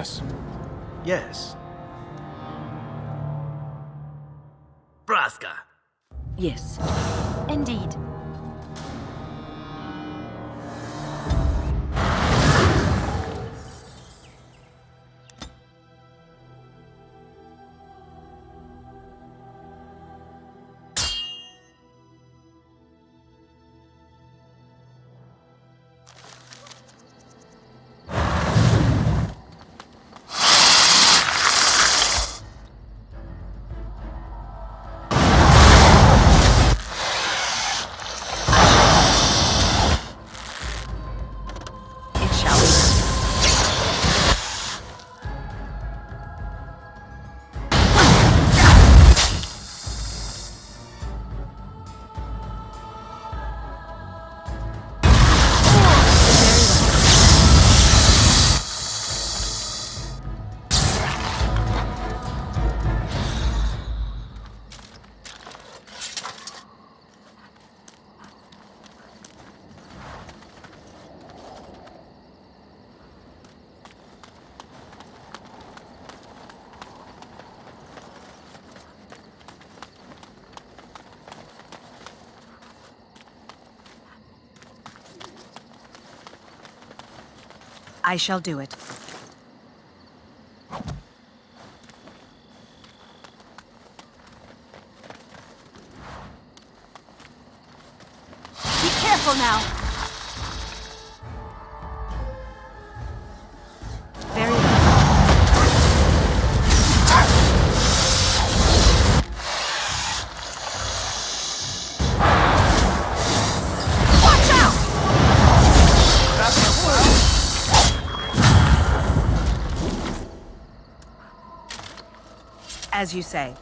Yes. Yes. Braska. Yes. Indeed. I shall do it. Be careful now. Very well. Watch out! As you say.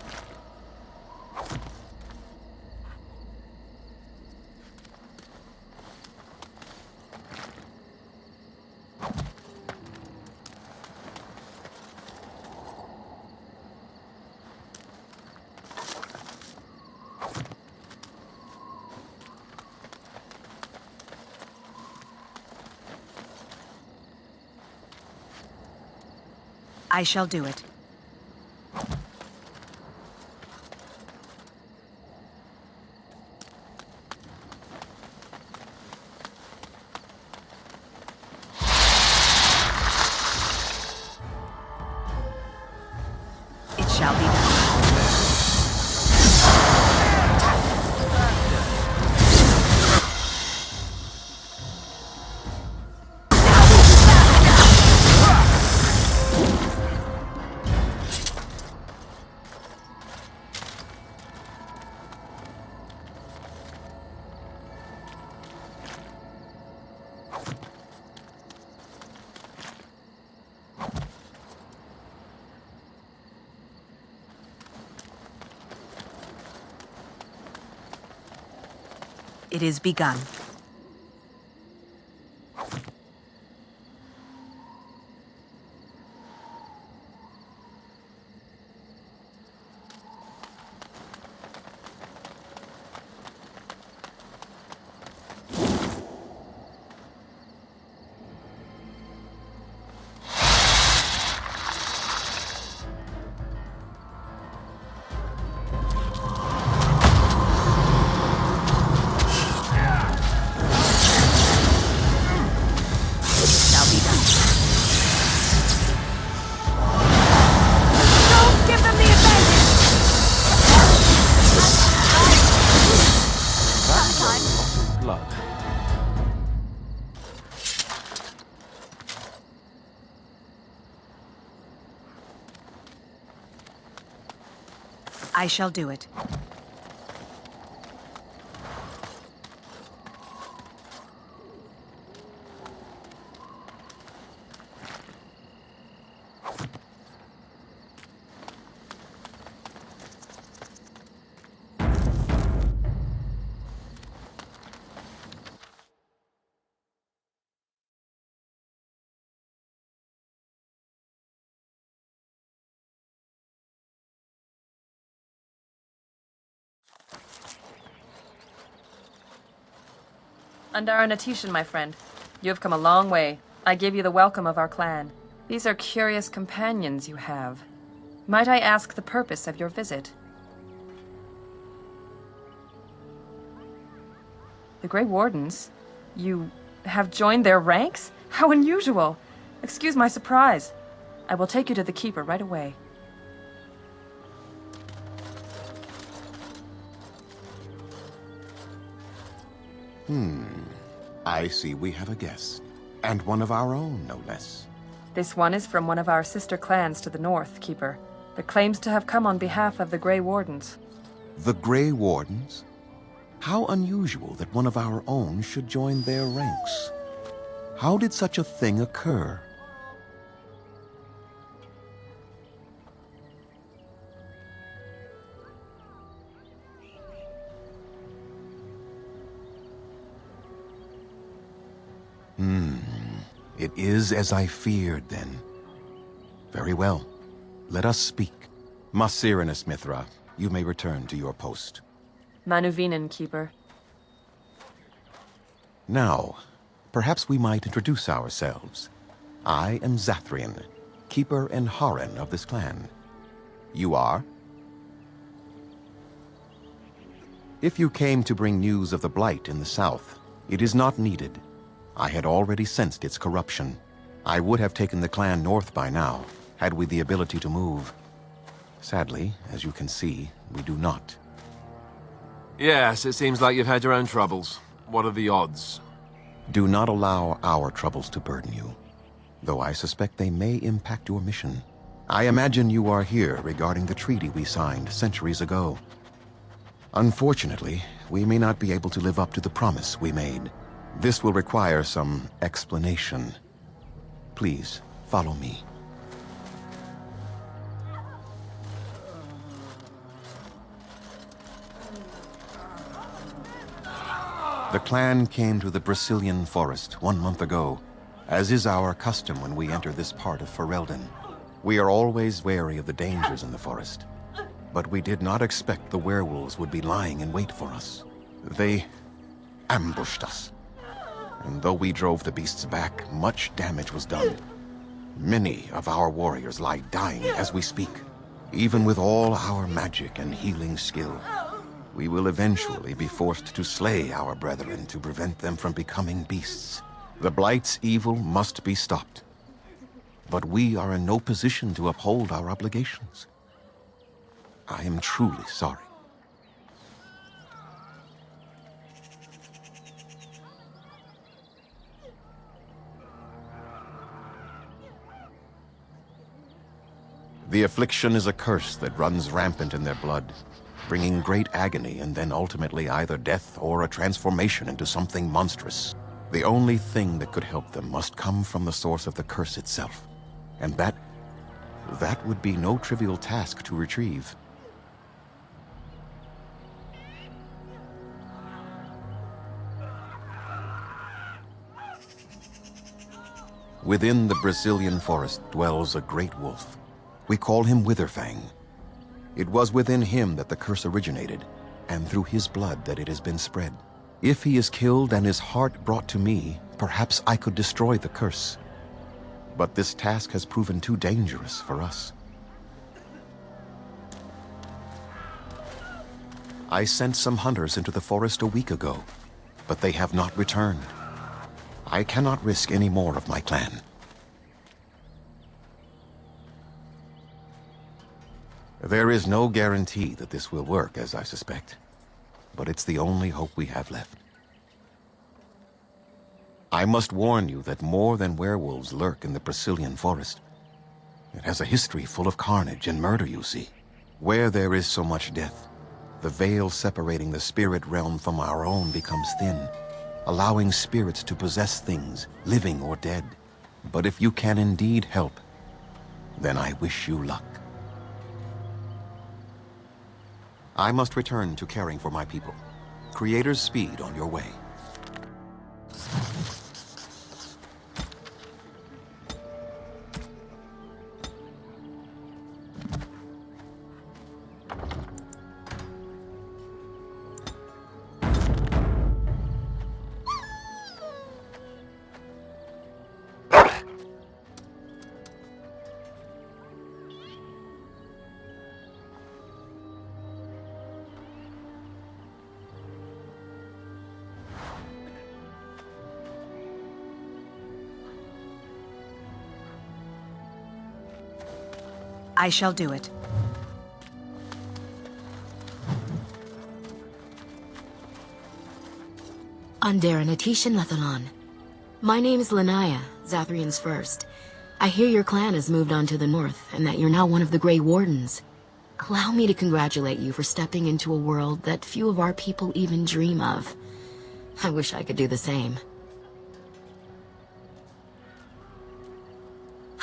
I shall do it. It shall be done. It is begun. I shall do it. Andara Natishan, my friend. You have come a long way. I give you the welcome of our clan. These are curious companions you have. Might I ask the purpose of your visit? The Grey Wardens? You have joined their ranks? How unusual! Excuse my surprise. I will take you to the Keeper right away. I see we have a guest. And one of our own, no less. This one is from one of our sister clans to the north, Keeper, that claims to have come on behalf of the Grey Wardens. The Grey Wardens? How unusual that one of our own should join their ranks. How did such a thing occur? It is as I feared, then. Very well. Let us speak. Masirinus Mithra, you may return to your post. Manuvinen, Keeper. Now, perhaps we might introduce ourselves. I am Zathrian, Keeper and Haran of this clan. You are? If you came to bring news of the Blight in the south, it is not needed. I had already sensed its corruption. I would have taken the clan north by now, had we the ability to move. Sadly, as you can see, we do not. Yes, it seems like you've had your own troubles. What are the odds? Do not allow our troubles to burden you, though I suspect they may impact your mission. I imagine you are here regarding the treaty we signed centuries ago. Unfortunately, we may not be able to live up to the promise we made. This will require some explanation. Please, follow me. The clan came to the Brazilian forest 1 month ago, as is our custom when we enter this part of Ferelden. We are always wary of the dangers in the forest, but we did not expect the werewolves would be lying in wait for us. They ambushed us. And though we drove the beasts back, much damage was done. Many of our warriors lie dying as we speak. Even with all our magic and healing skill, we will eventually be forced to slay our brethren to prevent them from becoming beasts. The Blight's evil must be stopped. But we are in no position to uphold our obligations. I am truly sorry. The affliction is a curse that runs rampant in their blood, bringing great agony and then ultimately either death or a transformation into something monstrous. The only thing that could help them must come from the source of the curse itself. And that would be no trivial task to retrieve. Within the Brazilian forest dwells a great wolf. We call him Witherfang. It was within him that the curse originated, and through his blood that it has been spread. If he is killed and his heart brought to me, perhaps I could destroy the curse. But this task has proven too dangerous for us. I sent some hunters into the forest a week ago, but they have not returned. I cannot risk any more of my clan. There is no guarantee that this will work, as I suspect, but it's the only hope we have left. I must warn you that more than werewolves lurk in the Brazilian forest. It has a history full of carnage and murder, you see. Where there is so much death, the veil separating the spirit realm from our own becomes thin, allowing spirits to possess things, living or dead. But if you can indeed help, then I wish you luck. I must return to caring for my people. Creator's speed on your way. I shall do it. Underan Atishan Lethalon. My name is Lanaya, Zathrian's first. I hear your clan has moved on to the north, and that you're now one of the Grey Wardens. Allow me to congratulate you for stepping into a world that few of our people even dream of. I wish I could do the same.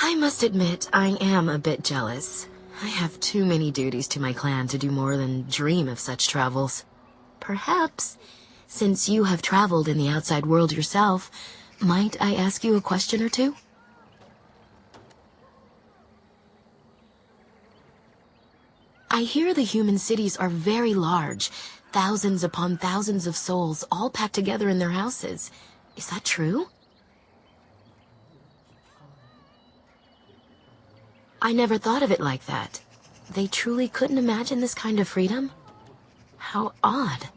I must admit, I am a bit jealous. I have too many duties to my clan to do more than dream of such travels. Perhaps, since you have traveled in the outside world yourself, might I ask you a question or two? I hear the human cities are very large, thousands upon thousands of souls all packed together in their houses. Is that true? I never thought of it like that. They truly couldn't imagine this kind of freedom? How odd.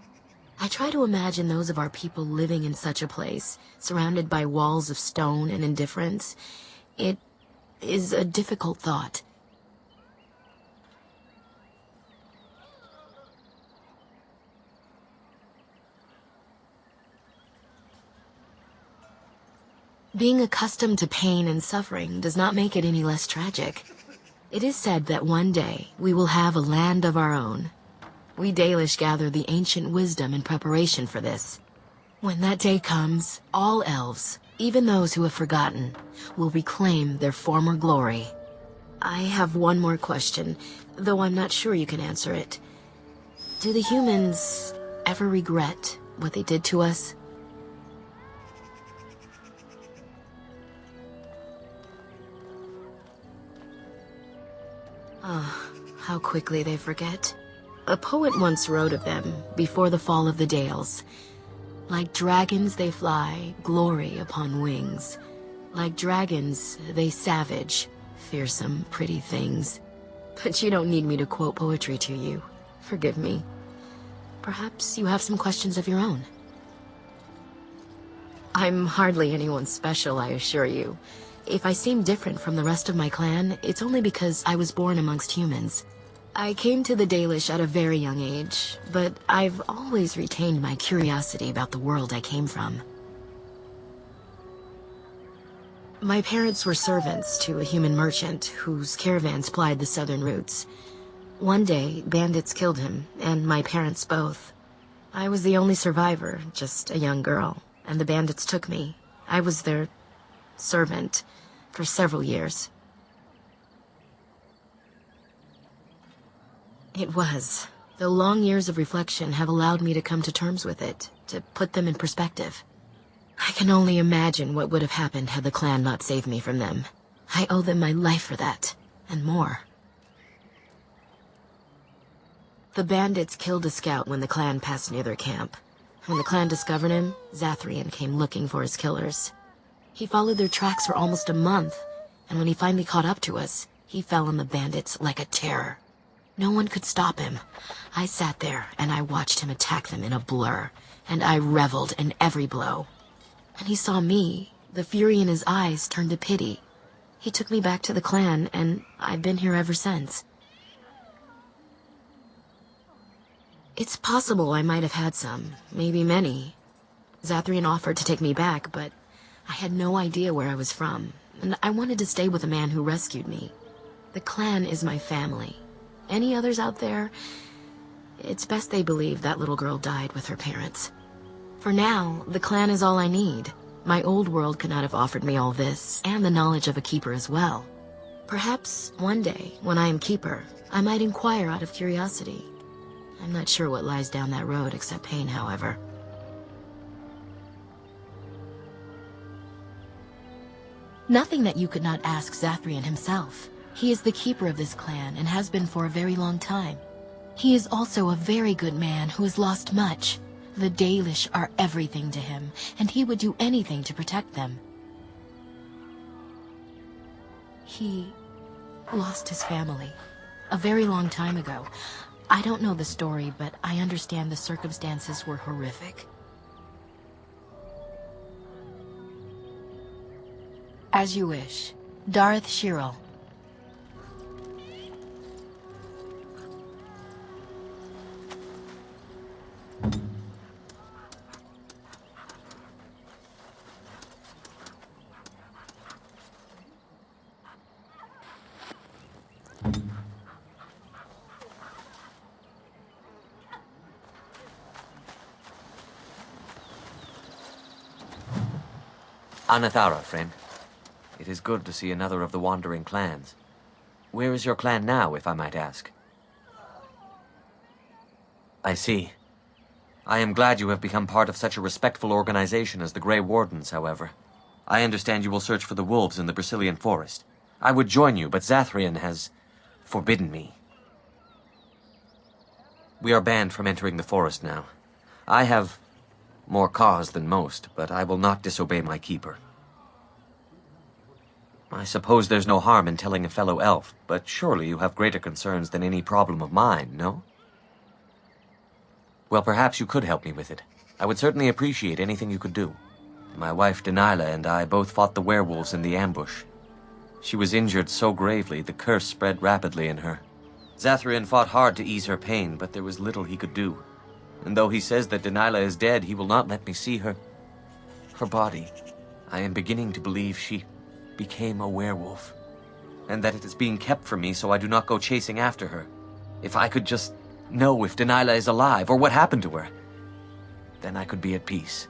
I try to imagine those of our people living in such a place, surrounded by walls of stone and indifference. It is a difficult thought. Being accustomed to pain and suffering does not make it any less tragic. It is said that one day we will have a land of our own. We Dalish gather the ancient wisdom in preparation for this. When that day comes, all elves, even those who have forgotten, will reclaim their former glory. I have one more question, though I'm not sure you can answer it. Do the humans ever regret what they did to us? Ah, how quickly they forget. A poet once wrote of them before the fall of the Dales. Like dragons they fly, glory upon wings. Like dragons, they savage, fearsome, pretty things. But you don't need me to quote poetry to you. Forgive me. Perhaps you have some questions of your own. I'm hardly anyone special, I assure you. If I seem different from the rest of my clan, it's only because I was born amongst humans. I came to the Dalish at a very young age, but I've always retained my curiosity about the world I came from. My parents were servants to a human merchant whose caravans plied the southern routes. One day, bandits killed him, and my parents both. I was the only survivor, just a young girl, and the bandits took me. I was their servant for several years. It was. The long years of reflection have allowed me to come to terms with it, to put them in perspective. I can only imagine what would have happened had the clan not saved me from them. I owe them my life for that, and more. The bandits killed a scout when the clan passed near their camp. When the clan discovered him, Zathrian came looking for his killers. He followed their tracks for almost a month, and when he finally caught up to us, he fell on the bandits like a terror. No one could stop him. I sat there, and I watched him attack them in a blur, and I reveled in every blow. When he saw me, the fury in his eyes turned to pity. He took me back to the clan, and I've been here ever since. It's possible I might have had some, maybe many. Zathrian offered to take me back, but I had no idea where I was from, and I wanted to stay with the man who rescued me. The clan is my family. Any others out there? It's best they believe that little girl died with her parents. For now, the clan is all I need. My old world could not have offered me all this, and the knowledge of a keeper as well. Perhaps one day, when I am keeper, I might inquire out of curiosity. I'm not sure what lies down that road except pain, however. Nothing that you could not ask Zathrian himself. He is the keeper of this clan and has been for a very long time. He is also a very good man who has lost much. The Dalish are everything to him, and he would do anything to protect them. He lost his family a very long time ago. I don't know the story, but I understand the circumstances were horrific. As you wish. Darth Shirel. Anathara, friend. It is good to see another of the wandering clans. Where is your clan now, if I might ask? I see. I am glad you have become part of such a respectful organization as the Grey Wardens, however. I understand you will search for the wolves in the Brazilian forest. I would join you, but Zathrian has forbidden me. We are banned from entering the forest now. I have more cause than most, but I will not disobey my keeper. I suppose there's no harm in telling a fellow elf, but surely you have greater concerns than any problem of mine, no? Well, perhaps you could help me with it. I would certainly appreciate anything you could do. My wife Dalish and I both fought the werewolves in the ambush. She was injured so gravely, the curse spread rapidly in her. Zathrian fought hard to ease her pain, but there was little he could do. And though he says that Dalish is dead, he will not let me see her body. I am beginning to believe she became a werewolf, and that it is being kept from me so I do not go chasing after her. If I could just know if Dalish is alive, or what happened to her, then I could be at peace.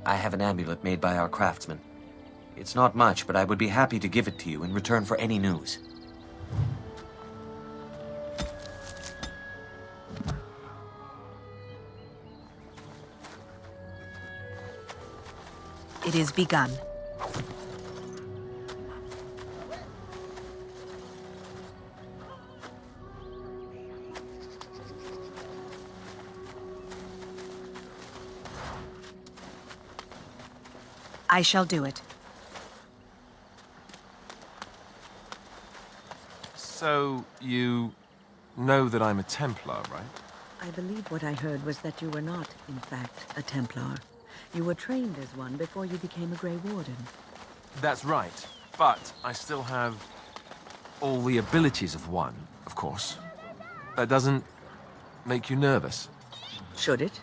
I have an amulet made by our craftsman. It's not much, but I would be happy to give it to you in return for any news. It is begun. I shall do it. So, you know that I'm a Templar, right? I believe what I heard was that you were not, in fact, a Templar. You were trained as one before you became a Grey Warden. That's right, but I still have all the abilities of one, of course. That doesn't make you nervous. Should it?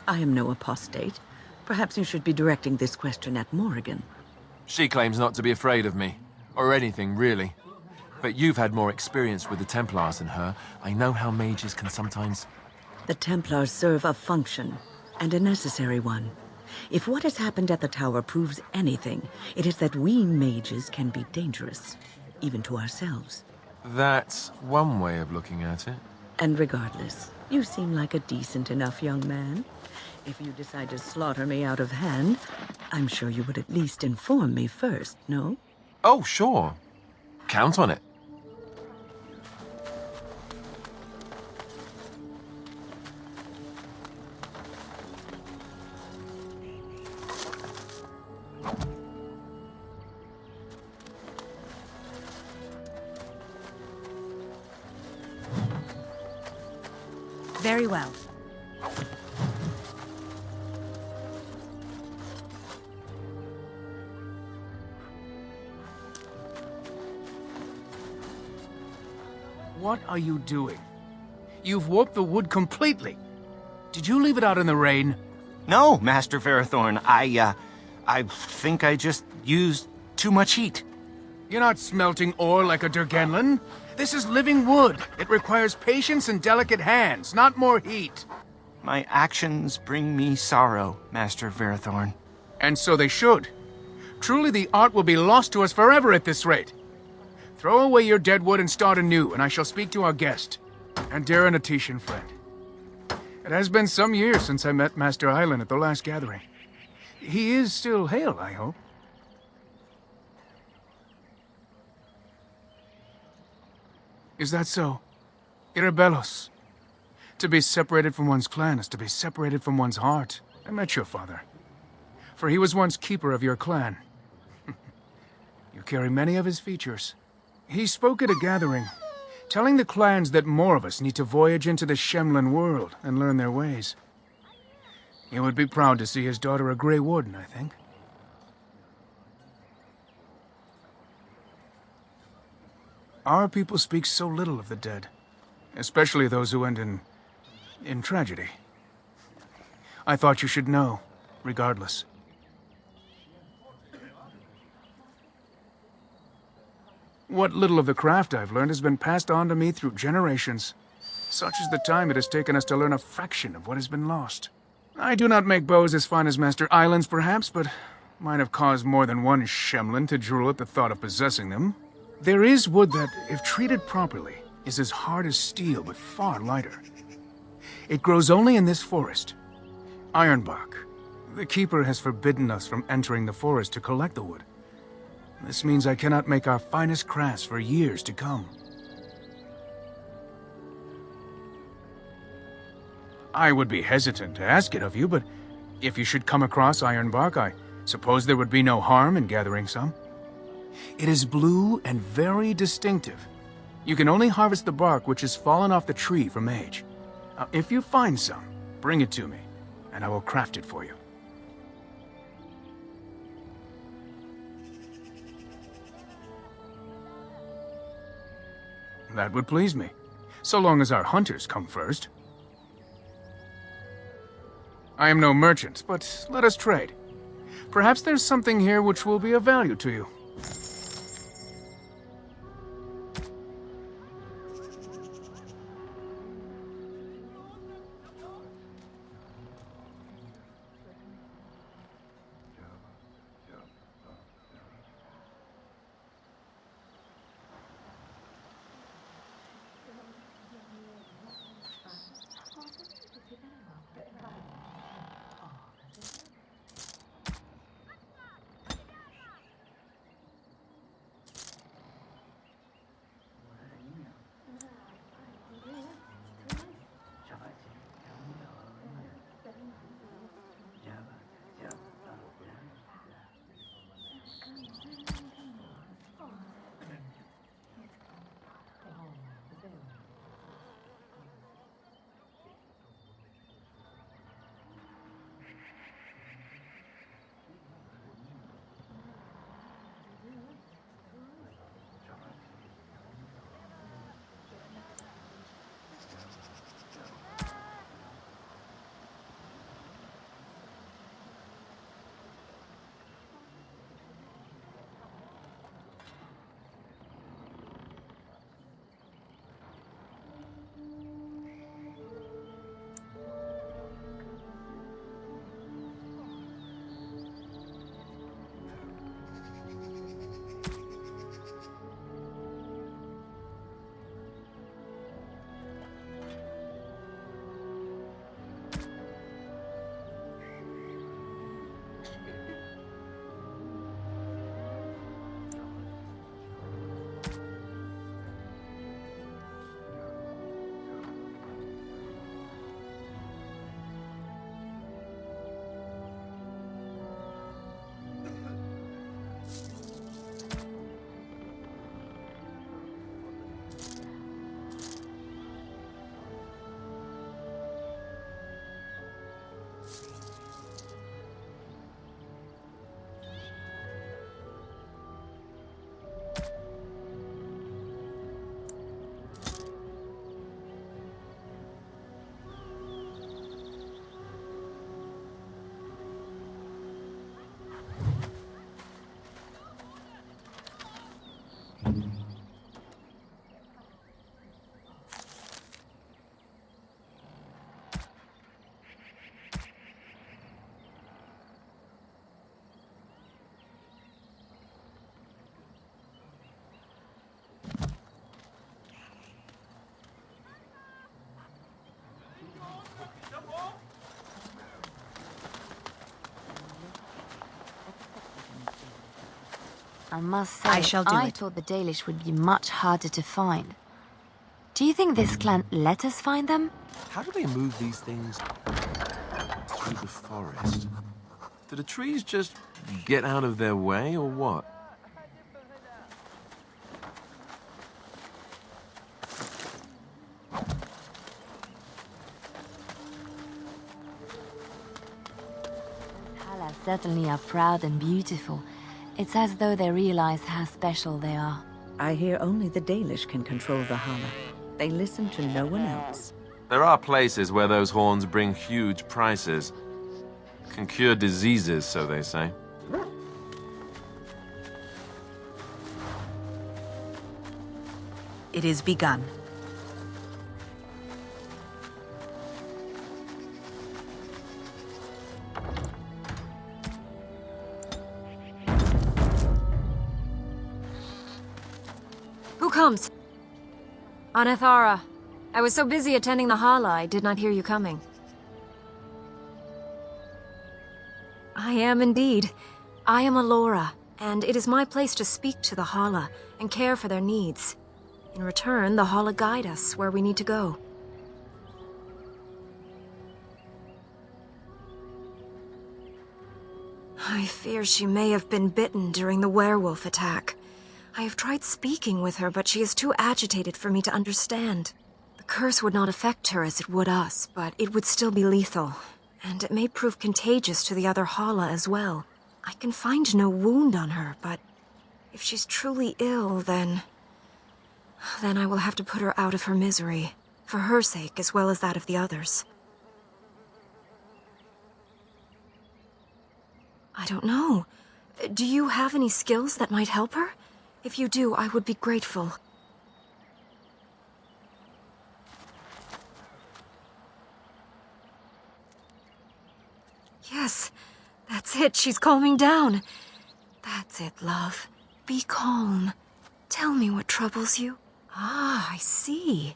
I am no apostate. Perhaps you should be directing this question at Morrigan. She claims not to be afraid of me, or anything, really. But you've had more experience with the Templars than her. I know how mages can sometimes... The Templars serve a function, and a necessary one. If what has happened at the tower proves anything, it is that we mages can be dangerous, even to ourselves. That's one way of looking at it. And regardless, you seem like a decent enough young man. If you decide to slaughter me out of hand, I'm sure you would at least inform me first, no? Oh, sure. Count on it. Very well. What are you doing? You've warped the wood completely. Did you leave it out in the rain? No, Master Ferrothorn. I think I just used too much heat. You're not smelting ore like a Durgenlin. This is living wood. It requires patience and delicate hands, not more heat. My actions bring me sorrow, Master Ferrothorn. And so they should. Truly, the art will be lost to us forever at this rate. Throw away your dead wood and start anew, and I shall speak to our guest, and Darren Atishan friend. It has been some years since I met Master Island at the last gathering. He is still hale, I hope. Is that so? Irabelos. To be separated from one's clan is to be separated from one's heart. I met your father. For he was once keeper of your clan. You carry many of his features. He spoke at a gathering, telling the clans that more of us need to voyage into the Shemlin world and learn their ways. He would be proud to see his daughter a Grey Warden, I think. Our people speak so little of the dead, especially those who end in tragedy. I thought you should know, regardless. What little of the craft I've learned has been passed on to me through generations. Such is the time it has taken us to learn a fraction of what has been lost. I do not make bows as fine as Master Island's, perhaps, but might have caused more than one Shemlin to drool at the thought of possessing them. There is wood that, if treated properly, is as hard as steel, but far lighter. It grows only in this forest. Ironbark. The Keeper has forbidden us from entering the forest to collect the wood. This means I cannot make our finest crafts for years to come. I would be hesitant to ask it of you, but if you should come across ironbark, I suppose there would be no harm in gathering some. It is blue and very distinctive. You can only harvest the bark which has fallen off the tree from Mage. Now, if you find some, bring it to me, and I will craft it for you. That would please me, so long as our hunters come first. I am no merchant, but let us trade. Perhaps there's something here which will be of value to you. I must say, I shall do it. thought the Dalish would be much harder to find. Do you think this clan let us find them? How do they move these things through the forest? Do the trees just get out of their way, or what? Hala certainly are proud and beautiful. It's as though they realize how special they are. I hear only the Dalish can control the Hala. They listen to no one else. There are places where those horns bring huge prices. Can cure diseases, so they say. It is begun. Who comes? Anethara. I was so busy attending the Hala, I did not hear you coming. I am indeed. I am Alora, and it is my place to speak to the Hala and care for their needs. In return, the Hala guide us where we need to go. I fear she may have been bitten during the werewolf attack. I have tried speaking with her, but she is too agitated for me to understand. The curse would not affect her as it would us, but it would still be lethal. And it may prove contagious to the other Hala as well. I can find no wound on her, but if she's truly ill, then I will have to put her out of her misery, for her sake as well as that of the others. I don't know. Do you have any skills that might help her? If you do, I would be grateful. Yes, that's it. She's calming down. That's it, love. Be calm. Tell me what troubles you. Ah, I see.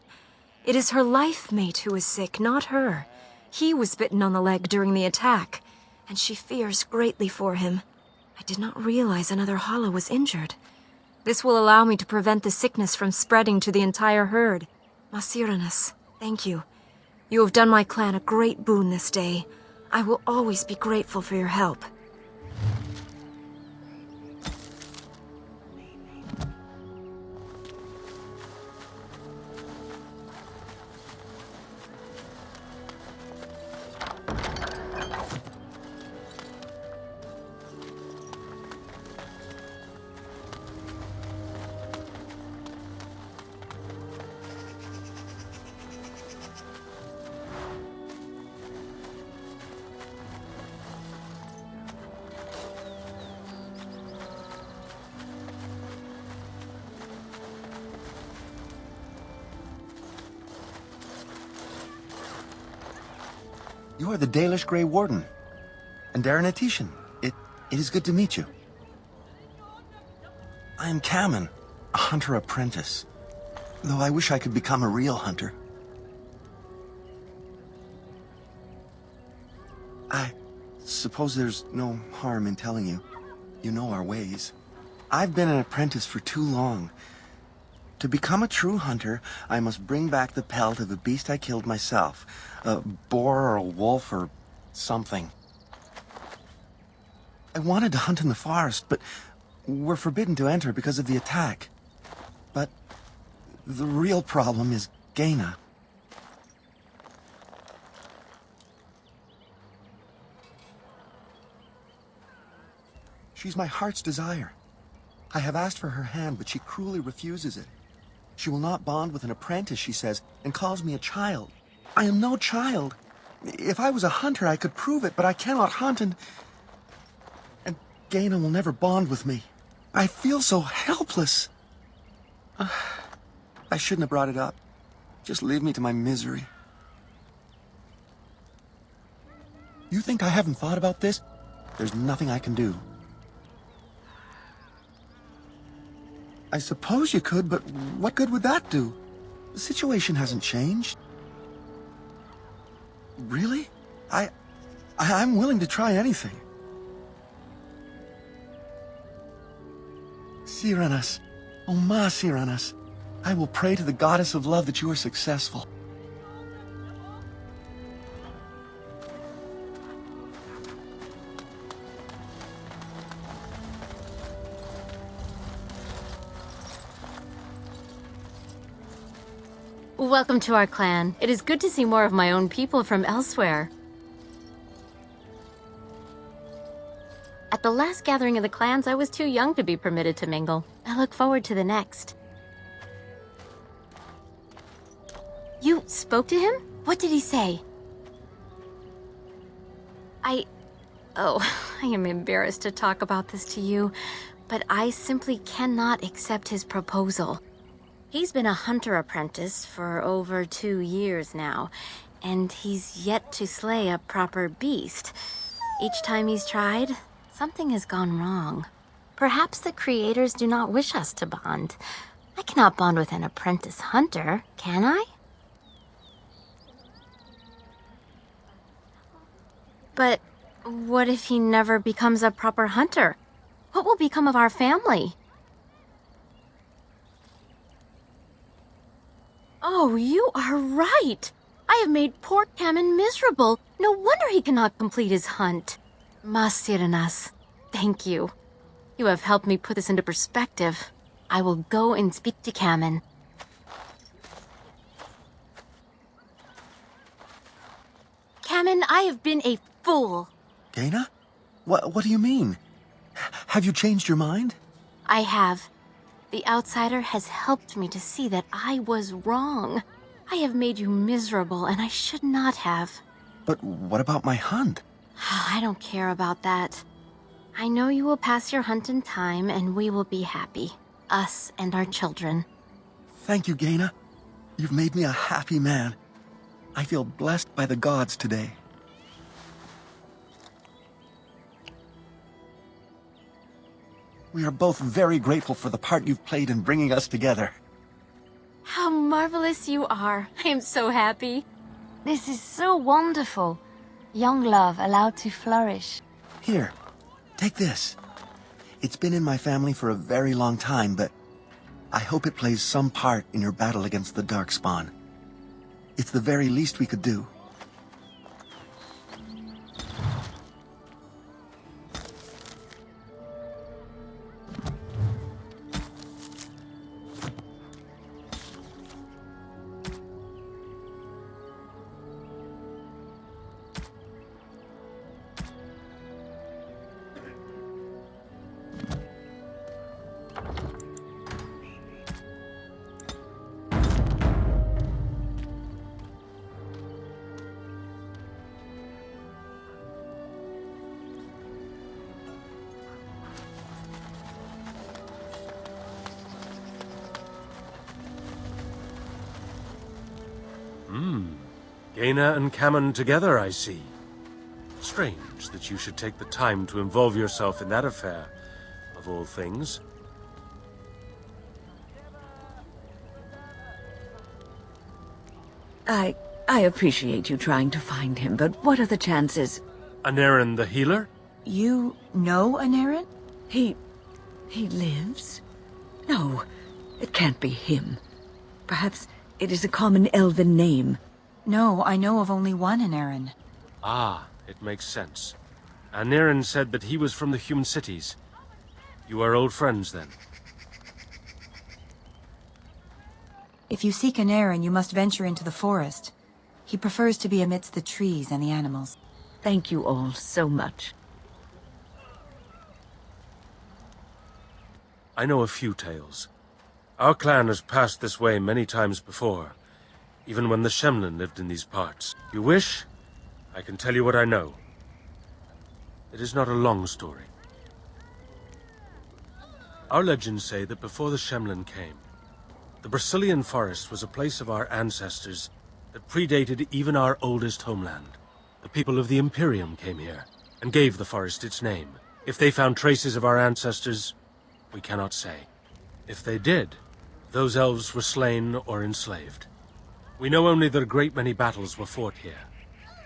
It is her life mate who is sick, not her. He was bitten on the leg during the attack, and she fears greatly for him. I did not realize another Hala was injured. This will allow me to prevent the sickness from spreading to the entire herd. Masiranus, thank you. You have done my clan a great boon this day. I will always be grateful for your help. You are the Dalish Grey Warden. And Darren Atishan. It is good to meet you. I am Kamen, a hunter apprentice. Though I wish I could become a real hunter. I suppose there's no harm in telling you. You know our ways. I've been an apprentice for too long. To become a true hunter, I must bring back the pelt of a beast I killed myself. A boar or a wolf or something. I wanted to hunt in the forest, but we're forbidden to enter because of the attack. But the real problem is Gaina. She's my heart's desire. I have asked for her hand, but she cruelly refuses it. She will not bond with an apprentice, she says, and calls me a child. I am no child. If I was a hunter, I could prove it, but I cannot hunt, and Gaina will never bond with me. I feel so helpless. I shouldn't have brought it up. Just leave me to my misery. You think I haven't thought about this? There's nothing I can do. I suppose you could, but what good would that do? The situation hasn't changed. Really? I'm willing to try anything. Siranas, oh ma Siranas, I will pray to the goddess of love that you are successful. Welcome to our clan. It is good to see more of my own people from elsewhere. At the last gathering of the clans, I was too young to be permitted to mingle. I look forward to the next. You spoke to him? What did he say? Oh, I am embarrassed to talk about this to you, but I simply cannot accept his proposal. He's been a hunter apprentice for over 2 years now, and he's yet to slay a proper beast. Each time he's tried, something has gone wrong. Perhaps the creators do not wish us to bond. I cannot bond with an apprentice hunter, can I? But what if he never becomes a proper hunter? What will become of our family? Oh, you are right. I have made poor Cameron miserable. No wonder he cannot complete his hunt. Masiranas, thank you. You have helped me put this into perspective. I will go and speak to Cameron. Cameron, I have been a fool. Gaina? What do you mean? Have you changed your mind? I have. The outsider has helped me to see that I was wrong. I have made you miserable, and I should not have. But what about my hunt? I don't care about that. I know you will pass your hunt in time, and we will be happy. Us and our children. Thank you, Gaina. You've made me a happy man. I feel blessed by the gods today. We are both very grateful for the part you've played in bringing us together. How marvelous you are. I am so happy. This is so wonderful. Young love allowed to flourish. Here, take this. It's been in my family for a very long time, but I hope it plays some part in your battle against the darkspawn. It's the very least we could do. Gaina and Cameron together, I see. Strange that you should take the time to involve yourself in that affair, of all things. I appreciate you trying to find him, but what are the chances? Anaren the healer? You know Anaren? He lives? No, it can't be him. Perhaps it is a common elven name. No, I know of only one Anaren. Ah, it makes sense. Anaren said that he was from the human cities. You are old friends, then? If you seek Anaren, you must venture into the forest. He prefers to be amidst the trees and the animals. Thank you all so much. I know a few tales. Our clan has passed this way many times before, even when the Shemlin lived in these parts. If you wish, I can tell you what I know. It is not a long story. Our legends say that before the Shemlin came, the Brazilian forest was a place of our ancestors that predated even our oldest homeland. The people of the Imperium came here and gave the forest its name. If they found traces of our ancestors, we cannot say. If they did, those elves were slain or enslaved. We know only that a great many battles were fought here.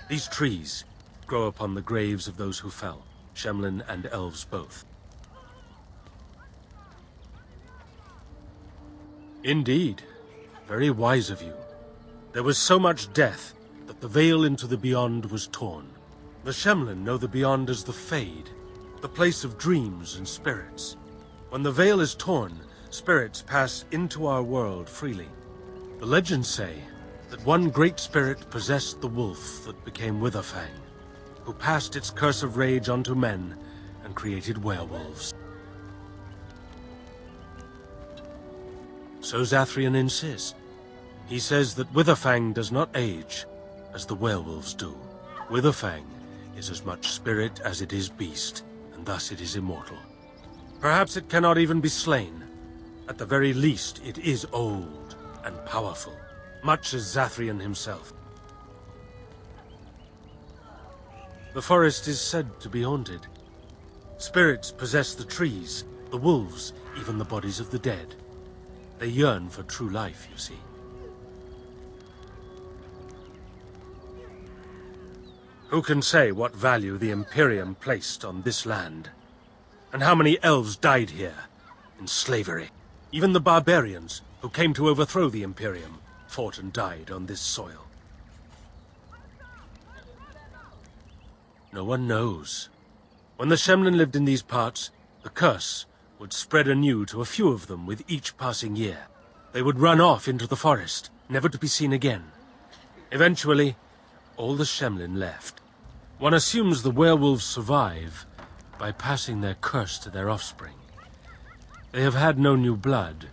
These trees grow upon the graves of those who fell, Shemlin and elves both. Indeed. Very wise of you. There was so much death that the veil into the beyond was torn. The Shemlin know the beyond as the Fade, the place of dreams and spirits. When the veil is torn, spirits pass into our world freely. The legends say that one great spirit possessed the wolf that became Witherfang, who passed its curse of rage onto men and created werewolves. So Zathrian insists. He says that Witherfang does not age, as the werewolves do. Witherfang is as much spirit as it is beast, and thus it is immortal. Perhaps it cannot even be slain. At the very least, it is old and powerful, much as Zathrian himself. The forest is said to be haunted. Spirits possess the trees, the wolves, even the bodies of the dead. They yearn for true life, you see. Who can say what value the Imperium placed on this land? And how many elves died here, in slavery? Even the barbarians, who came to overthrow the Imperium, fought and died on this soil. No one knows. When the Shemlin lived in these parts, the curse would spread anew to a few of them with each passing year. They would run off into the forest, never to be seen again. Eventually, all the Shemlin left. One assumes the werewolves survive by passing their curse to their offspring. They have had no new blood.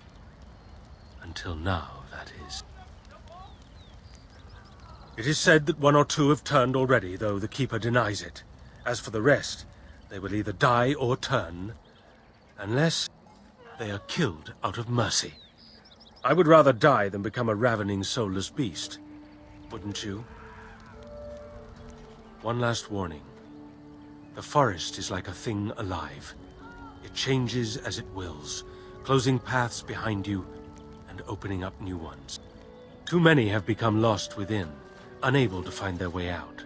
Until now, that is. It is said that one or two have turned already, though the Keeper denies it. As for the rest, they will either die or turn, unless they are killed out of mercy. I would rather die than become a ravening, soulless beast. Wouldn't you? One last warning. The forest is like a thing alive. It changes as it wills, closing paths behind you and opening up new ones. Too many have become lost within, unable to find their way out.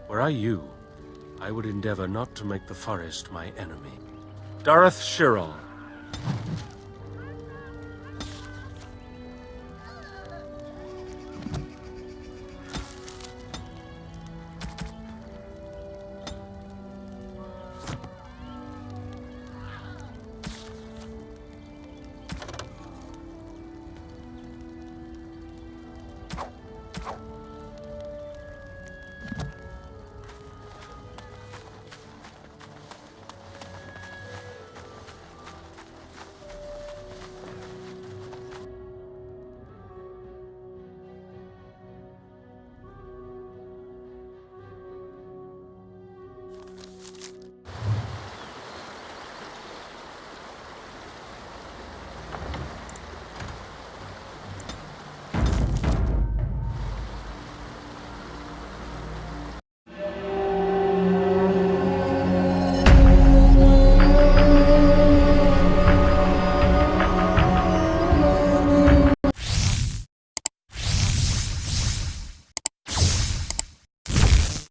Were I you, I would endeavor not to make the forest my enemy. Dareth Shirol,